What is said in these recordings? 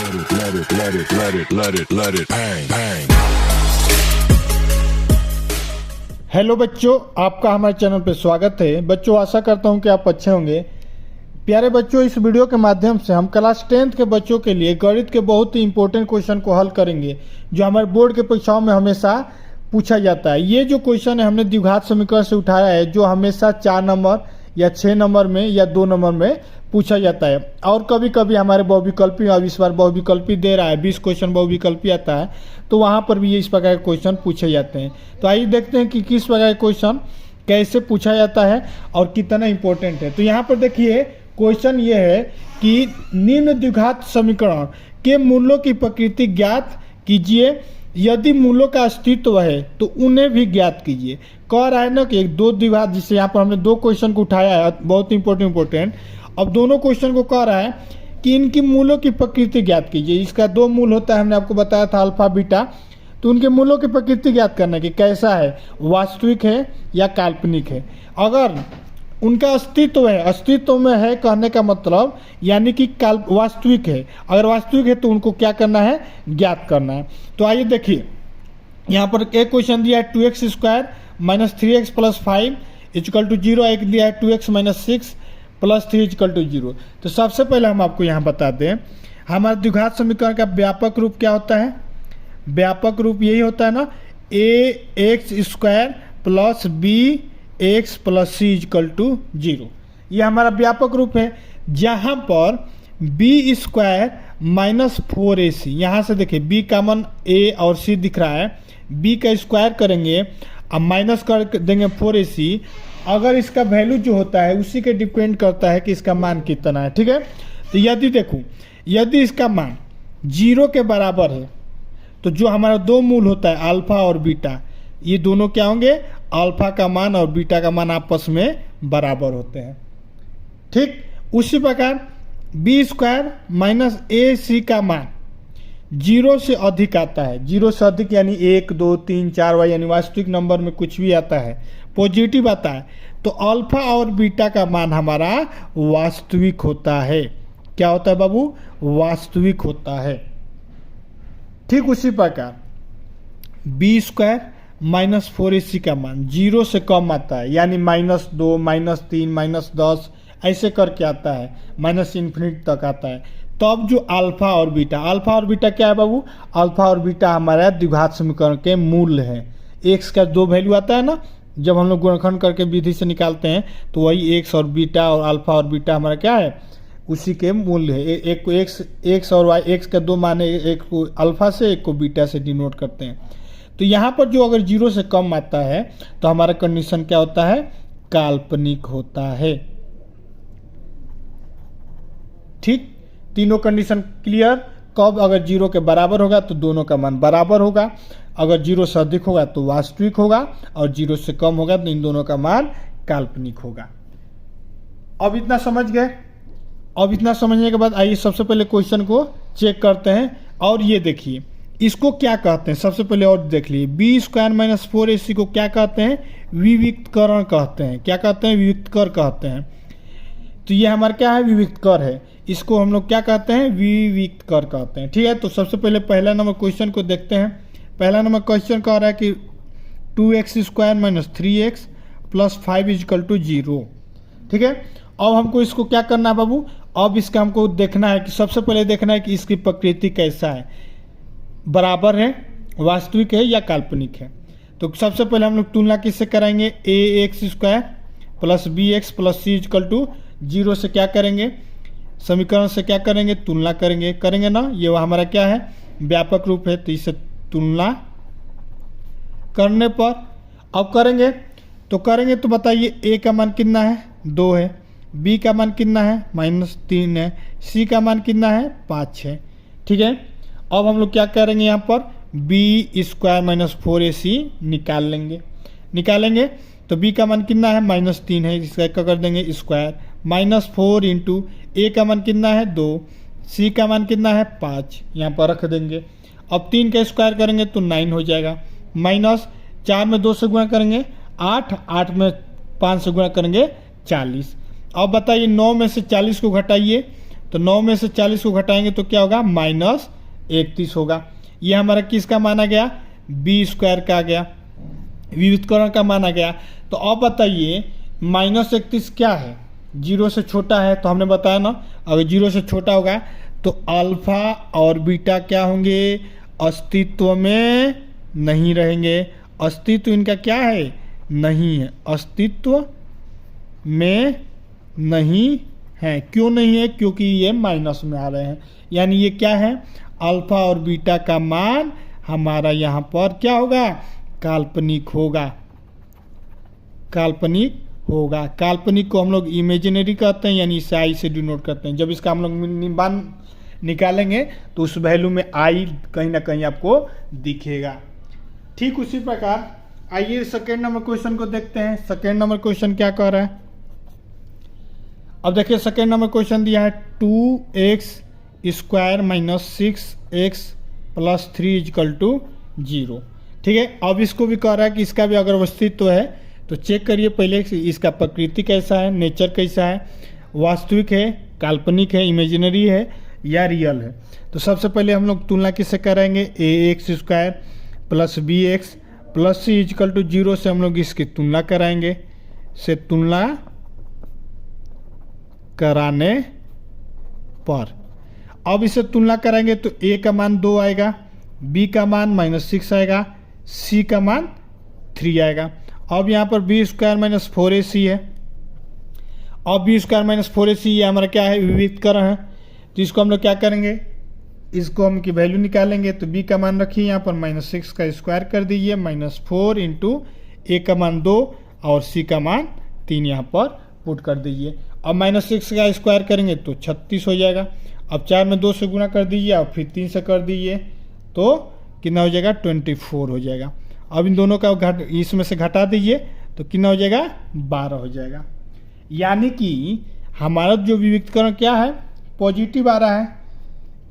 Hello बच्चों, आपका हमारे चैनल पर स्वागत है। बच्चों, आशा करता हूं कि आप अच्छे होंगे। प्यारे बच्चों, इस वीडियो के माध्यम से हम क्लास 10th के बच्चों के लिए गणित के बहुत ही इंपॉर्टेंट क्वेश्चन को हल करेंगे, जो हमारे बोर्ड के परीक्षाओं में हमेशा पूछा जाता है। ये जो क्वेश्चन है हमने द्विघात समीकरण से उठाया है, जो हमेशा 4 नंबर या 6 नंबर में या 2 नंबर में पूछा जाता है। और कभी कभी हमारे बहुविकल्पी, अब इस बार बहुविकल्पी दे रहा है, 20 क्वेश्चन बहुविकल्पी आता है, तो वहाँ पर भी ये इस प्रकार के क्वेश्चन पूछे जाते हैं। तो आइए देखते हैं कि किस प्रकार के क्वेश्चन कैसे पूछा जाता है और कितना इंपॉर्टेंट है। तो यहाँ पर देखिए, क्वेश्चन ये है कि निम्न द्विघात समीकरण के मूलों की प्रकृति ज्ञात कीजिए, यदि मूलों का अस्तित्व है तो उन्हें भी ज्ञात कीजिए। कह रहा है ना कि एक दो द्विघात, जिससे यहाँ पर हमने 2 क्वेश्चन को उठाया है, बहुत इंपॉर्टेंट। अब दोनों क्वेश्चन को कह रहा है कि इनकी मूलों की प्रकृति ज्ञात कीजिए। इसका 2 मूल होता है, हमने आपको बताया था अल्फा बीटा। तो उनके मूलों की प्रकृति ज्ञात करना कि कैसा है, वास्तविक है या काल्पनिक है। अगर उनका अस्तित्व है, अस्तित्व में है कहने का मतलब यानी कि वास्तविक है। अगर वास्तविक है तो उनको क्या करना है, ज्ञात करना है। तो आइए देखिए, यहाँ पर एक क्वेश्चन दिया है 2x square minus 3x plus 5 equal to 0। एक दिया है 2x minus 6 plus 3 equal to 0। तो सबसे पहले हम आपको यहाँ बताते हैं, हमारे द्विघात समीकरण का व्यापक रूप क्या होता है। व्यापक रूप यही होता है ना, ax square plus bx plus c equal to 0। ये हमारा व्यापक रूप है, जहाँ पर b स्क्वायर माइनस 4ac, यहाँ से देखिए b कॉमन a और c दिख रहा है, b का स्क्वायर करेंगे अब माइनस कर देंगे 4ac। अगर इसका वैल्यू जो होता है उसी के डिपेंड करता है कि इसका मान कितना है, ठीक है। तो यदि देखूँ, यदि इसका मान 0 के बराबर है तो जो हमारा 2 मूल होता है अल्फा और बीटा, ये दोनों क्या होंगे, अल्फा का मान और बीटा का मान आपस में बराबर होते हैं, ठीक। उसी प्रकार बी स्क्वायर माइनस ए सी का मान 0 से अधिक आता है। 0 से अधिक यानी 1 2 3 4 यानी वास्तविक नंबर में कुछ भी आता है, पॉजिटिव आता है, तो अल्फा और बीटा का मान हमारा वास्तविक होता है। क्या होता है बाबू, वास्तविक होता है, ठीक। उसी प्रकार बी स्क्वायर माइनस 4ac का मान 0 से कम आता है, यानी -2 -3 -10 ऐसे करके आता है, माइनस इन्फिनिटी तक आता है। तब जो अल्फा और बीटा क्या है बाबू, अल्फा और बीटा हमारा द्विघात समीकरण के मूल है। एक्स का 2 वैल्यू आता है ना, जब हम लोग गुणनखंड करके विधि से निकालते हैं, तो वही एक्स और बीटा और अल्फा और बीटा हमारा क्या है, उसी के मूल्य है। एक को एक्स और वाई, एक्स का 2 मान है, एक को अल्फा से एक को बीटा से डिनोट करते हैं। तो यहाँ पर जो अगर 0 से कम आता है तो हमारा कंडीशन क्या होता है, काल्पनिक होता है, ठीक। तीनों कंडीशन क्लियर। कब, अगर 0 के बराबर होगा तो दोनों का मान बराबर होगा, अगर 0 से अधिक होगा तो वास्तविक होगा, और 0 से कम होगा तो इन दोनों का मान काल्पनिक होगा। अब इतना समझ गए। अब इतना समझने के बाद आइए सबसे पहले क्वेश्चन को चेक करते हैं। और ये देखिए, इसको क्या कहते हैं, सबसे पहले और देख लीजिए, बी स्क्वायर माइनस 4ac को क्या कहते हैं, विविक्तकरण कहते हैं। क्या कहते हैं, विविक्तकर कहते हैं। तो ये हमारा क्या है, विविक्तकर है, इसको हम लोग क्या कहते हैं, विविक्तकर कहते हैं, ठीक है। तो सबसे पहले पहला नंबर क्वेश्चन को देखते हैं। पहला नंबर क्वेश्चन कह रहा है कि 2x square minus 3x plus 5 equal to 0, ठीक है। अब हमको इसको क्या करना है बाबू, अब इसका हमको देखना है कि सबसे पहले देखना है कि इसकी प्रकृति कैसा है, बराबर है, वास्तविक है या काल्पनिक है। तो सबसे पहले हम लोग तुलना किससे कराएंगे, ax square plus bx plus c equal to 0 से क्या करेंगे, समीकरण से क्या करेंगे, तुलना करेंगे ना। ये हमारा क्या है, व्यापक रूप है, तो इसे तुलना करने पर अब करेंगे तो बताइए, a का मान कितना है, 2 है, b का मान कितना है, -3 है, c का मान कितना है, 5 है, ठीक है। अब हम लोग क्या करेंगे, यहाँ पर बी स्क्वायर माइनस 4ac निकालेंगे तो b का मान कितना है, -3 है, इसका क्या कर देंगे, स्क्वायर -4 इंटू a का मान कितना है, 2, c का मान कितना है, 5, यहाँ पर रख देंगे। अब 3 का स्क्वायर करेंगे तो 9 हो जाएगा, -4 में 2 से गुणा करेंगे 8, 8 में 5 से गुणा करेंगे 40। अब बताइए 9 में से 40 को घटाइए तो 9 में से 40 को घटाएंगे तो क्या होगा, -31 होगा। ये हमारा किसका माना गया, बी स्क्वायर का आ गया, विविधकरण का माना गया। तो अब बताइए -31 क्या है, 0 से छोटा है, तो हमने बताया ना अगर 0 से छोटा होगा तो अल्फा और बीटा क्या होंगे, अस्तित्व में नहीं रहेंगे। अस्तित्व इनका क्या है, नहीं है, अस्तित्व में नहीं है। क्यों नहीं है, क्योंकि ये माइनस में आ रहे हैं, यानी ये क्या है, अल्फा और बीटा का मान हमारा यहाँ पर क्या होगा, काल्पनिक होगा, काल्पनिक होगा। काल्पनिक को हम लोग इमेजिनरी कहते हैं, यानी इसे आई से डिनोट करते हैं। जब इसका हम लोग मान निकालेंगे तो उस वैल्यू में आई कहीं ना कहीं आपको दिखेगा। ठीक उसी प्रकार आइए सेकेंड नंबर क्वेश्चन को देखते हैं। सेकेंड नंबर क्वेश्चन क्या कह रहा है, अब देखिए सेकेंड नंबर क्वेश्चन दिया है 2x square minus 6x plus 3 = 0। ठीक है, अब इसको भी कह रहा है कि इसका भी अगर अस्तित्व है तो चेक करिए पहले इसका प्रकृति कैसा है, नेचर कैसा है, वास्तविक है, काल्पनिक है, इमेजिनरी है या रियल है। तो सबसे पहले हम लोग तुलना किससे कराएंगे, ax square plus bx plus c = 0 से हम लोग इसकी तुलना कराएंगे। से तुलना कराने पर अब इसे तुलना कराएंगे तो a का मान 2 आएगा, b का मान -6 आएगा, c का मान 3 आएगा। अब यहाँ पर b स्क्वायर माइनस 4ac है। अब b स्क्वायर माइनस 4ac ये हमारा क्या है, विविधकरण है। तो इसको हम लोग क्या करेंगे, इसको हम की वैल्यू निकालेंगे। तो b का मान रखिए यहाँ पर -6 का स्क्वायर कर दीजिए, -4 × a का मान 2 और c का मान 3 यहाँ पर पुट कर दीजिए। अब -6 का स्क्वायर करेंगे तो 36 हो जाएगा। अब 4 में 2 से गुणा कर दीजिए और फिर 3 से कर दीजिए तो कितना हो जाएगा, 24 हो जाएगा। अब इन दोनों का इसमें से घटा दीजिए तो कितना हो जाएगा, 12 हो जाएगा। यानी कि हमारा जो विविधकरण क्या है, पॉजिटिव आ रहा है,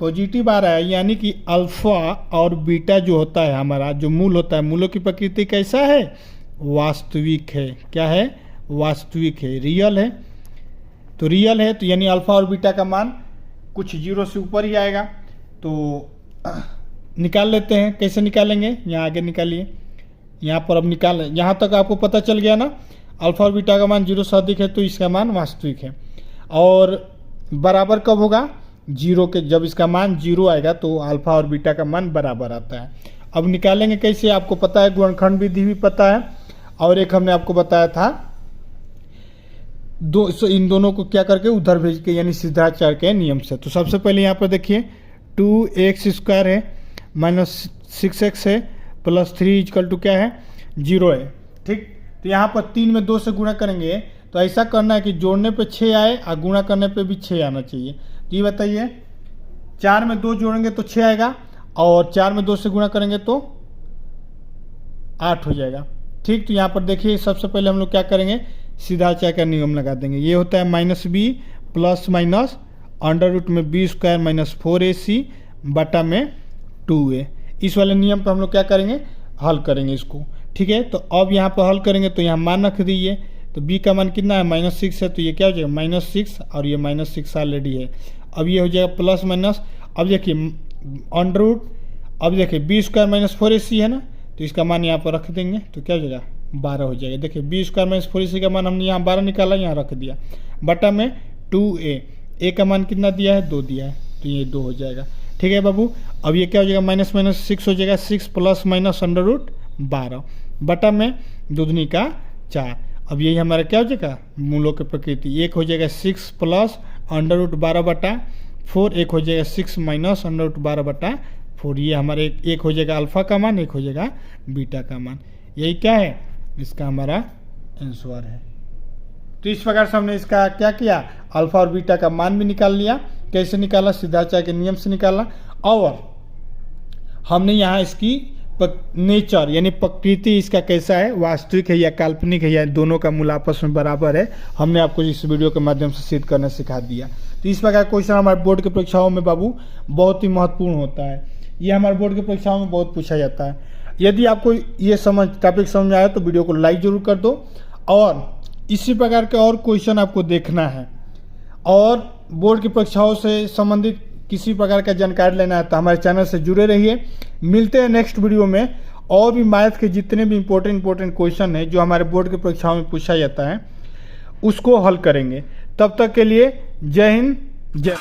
पॉजिटिव आ रहा है। यानी कि अल्फा और बीटा जो होता है हमारा, जो मूल होता है, मूलों की प्रकृति कैसा है, वास्तविक है। क्या है, वास्तविक है, रियल है। तो रियल है तो यानी अल्फा और बीटा का मान कुछ 0 से ऊपर ही आएगा। तो निकाल लेते हैं, कैसे निकालेंगे, यहाँ आगे निकालिए। यहाँ पर अब निकाल, यहाँ तक आपको पता चल गया ना, अल्फा और बीटा का मान 0 से अधिक है तो इसका मान वास्तविक है। और बराबर कब होगा, 0 के, जब इसका मान 0 आएगा तो अल्फा और बीटा का मान बराबर आता है। अब निकालेंगे कैसे, आपको पता है, गुणनखंड विधि भी पता है, और एक हमने आपको बताया था इन दोनों को क्या करके उधर भेज के, यानी सिद्धाचार्य के नियम से। तो सबसे पहले यहाँ पर देखिए 2x स्क्वायर है माइनस 6x है प्लस 3 = क्या है, 0 है। ठीक, तो यहाँ पर 3 में 2 से गुणा करेंगे तो ऐसा करना है कि जोड़ने पे 6 आए और गुणा करने पे भी 6 आना चाहिए। तो ये बताइए, 4 में 2 जोड़ेंगे तो 6 आएगा और 4 में 2 से गुणा करेंगे तो 8 हो जाएगा। ठीक, तो यहाँ पर देखिए सबसे पहले हम लोग क्या करेंगे, सिद्धाचार्य का नियम लगा देंगे। ये होता है -b प्लस माइनस √ में b स्क्वायर माइनस 4ac बटा में 2a। इस वाले नियम पर हम लोग क्या करेंगे, हल करेंगे इसको। ठीक है, तो अब यहाँ पर हल करेंगे तो यहाँ मान रख दीजिए। तो b का मान कितना है, -6 है, तो ये क्या हो जाएगा, -6 और ये -6 ऑलरेडी है। अब ये हो जाएगा प्लस माइनस, अब देखिए √ अब देखिए b स्क्वायर माइनस 4ac है ना, तो इसका मान यहाँ पर रख देंगे तो क्या हो जाएगा, 12 हो जाएगा। देखिए b स्क्वायर माइनस 4ac का मान हमने यहाँ 12 निकाला, यहाँ रख दिया, बटा में 2a, a का मान कितना दिया है, 2 दिया है, तो ये 2 हो जाएगा। ठीक है बाबू, अब ये क्या हो जाएगा, -6 हो जाएगा, 6 प्लस माइनस √12 बटा में 2 दूनी का 4। अब यही हमारा क्या हो जाएगा, मूलों की प्रकृति। एक हो जाएगा 6 प्लस √12 बटा 4, एक हो जाएगा 6 माइनस √12 बटा 4। ये हमारे एक हो जाएगा अल्फा का मान, एक हो जाएगा बीटा का मान। यही क्या है, इसका हमारा आंसर है। तो इस प्रकार से हमने इसका क्या किया, अल्फा और बीटा का मान भी निकाल लिया। कैसे निकाला, सिद्धाचार्य के नियम से निकाला। और हमने यहाँ इसकी नेचर यानी प्रकृति इसका कैसा है, वास्तविक है या काल्पनिक है, या दोनों का मूल आपस में बराबर है, हमने आपको इस वीडियो के माध्यम से सिद्ध करना सिखा दिया। तो इस प्रकार क्वेश्चन हमारे बोर्ड की परीक्षाओं में बाबू बहुत ही महत्वपूर्ण होता है। ये हमारे बोर्ड की परीक्षाओं में बहुत पूछा जाता है। यदि आपको ये टॉपिक समझ में आया तो वीडियो को लाइक जरूर कर दो, और इसी प्रकार के और क्वेश्चन आपको देखना है और बोर्ड की परीक्षाओं से संबंधित किसी प्रकार का जानकारी लेना है तो हमारे चैनल से जुड़े रहिए। मिलते हैं नेक्स्ट वीडियो में, और भी मैथ के जितने भी इंपॉर्टेंट क्वेश्चन है जो हमारे बोर्ड की परीक्षाओं में पूछा जाता है उसको हल करेंगे। तब तक के लिए जय हिंद, जय।